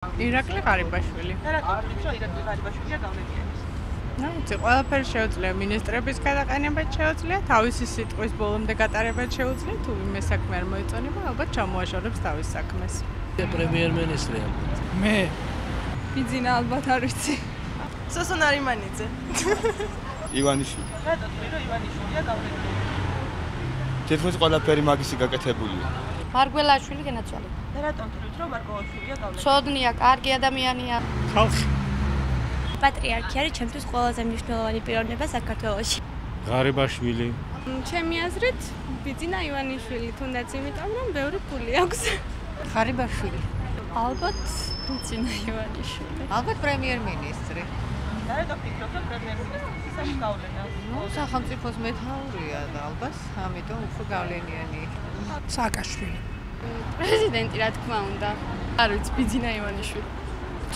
ირაკლი ღარიბაშვილი. ირაკლი ღარიბაშვილია გავლენიანი. ნაიცი, ყველაფერი შეუძლია, მინისტრების გადაყენებაც შეუძლია, თავისი სიტყვის ბოლომდე გატარებაც შეუძლია, თუ ვინმე საქმე არ მოეწონება, ალბათ ჩამოაშორებს თავის საქმეს. პრემიერ-მინისტრი ალბათ. მე ბიძინა ალბათ არ ვიცი. სოსონ არიმანიძე. ივანიშვილი. რატომ ივანიშვილია გავლენიანი? თითქმის ყველაფერი მაგისი გაკეთებულია. მარგველაშვილი გენაცვალე. და რატომ თვლით რომ მარგველაშვილია გავლენიანი? ცოდნია, კარგი ადამიანია. ხალხი პატრიარქი არის ჩემთვის ყველაზე მნიშვნელოვანი პიროვნება საქართველოში. ღარიბაშვილი ჩემი აზრით ბიძინა ივანიშვილი, თუნდაც იმიტომ რომ ბევრი ფული აქვს. ღარიბაშვილი. ალბათ ბიძინა ივანიშვილი. ალბათ პრემიერ-მინისტრი. და რატომ ფიქრობთ რომ პრემიერ-მინისტრის ისეთი გავლენა? სახელმწიფოს მეთაურია და ალბათ ამიტომ უფრო გავლენიანი. სააკაშვილი პრეზიდენტი რა თქმა უნდა. არ ვიცი ბიძინა ივანიშვილი.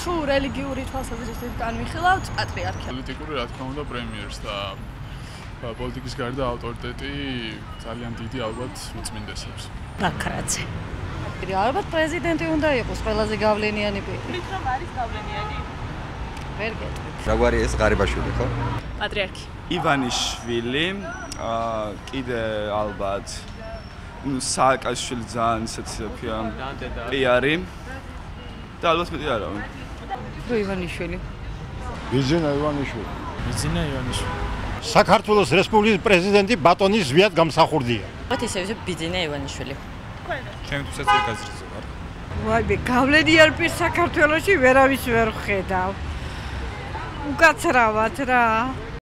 თუ რელიგიური თვალსაზრისით განვიხილავთ პატრიარქია. პოლიტიკური რა თქმა უნდა პრემიერს და პოლიტიკის გარდა ავტორიტეტი ძალიან დიდი ალბათ უწმინდესებს. ბაქრაძე. ალბათ პრეზიდენტი უნდა იყოს ყველაზე გავლენიანი პირი. თვლით რომ არის გავლენიანი? ვერ გეტყვით. რაგვარი ეს ღარიბაშვილი ხო? პატრიარქი. ივანიშვილი, კიდე ალბათ სააკაშვილი ძალიან ისეთი პიარი და ალბათ მეტი არა. რო ივანიშვილი. ბიძინა ივანიშვილი ბიძინა ივანიშვილი. საქართველოს რესპუბლიკის პრეზიდენტი ბატონის ზვიად გამსახურდია. ალბათ ისე ბიძინა ივანიშვილი. ჩემთვისაც ეგ აზრზე ვარ. ვაი, გავლენიან პირს საქართველოში ვერავის ვერ ხედავ. უკაცრავად რა.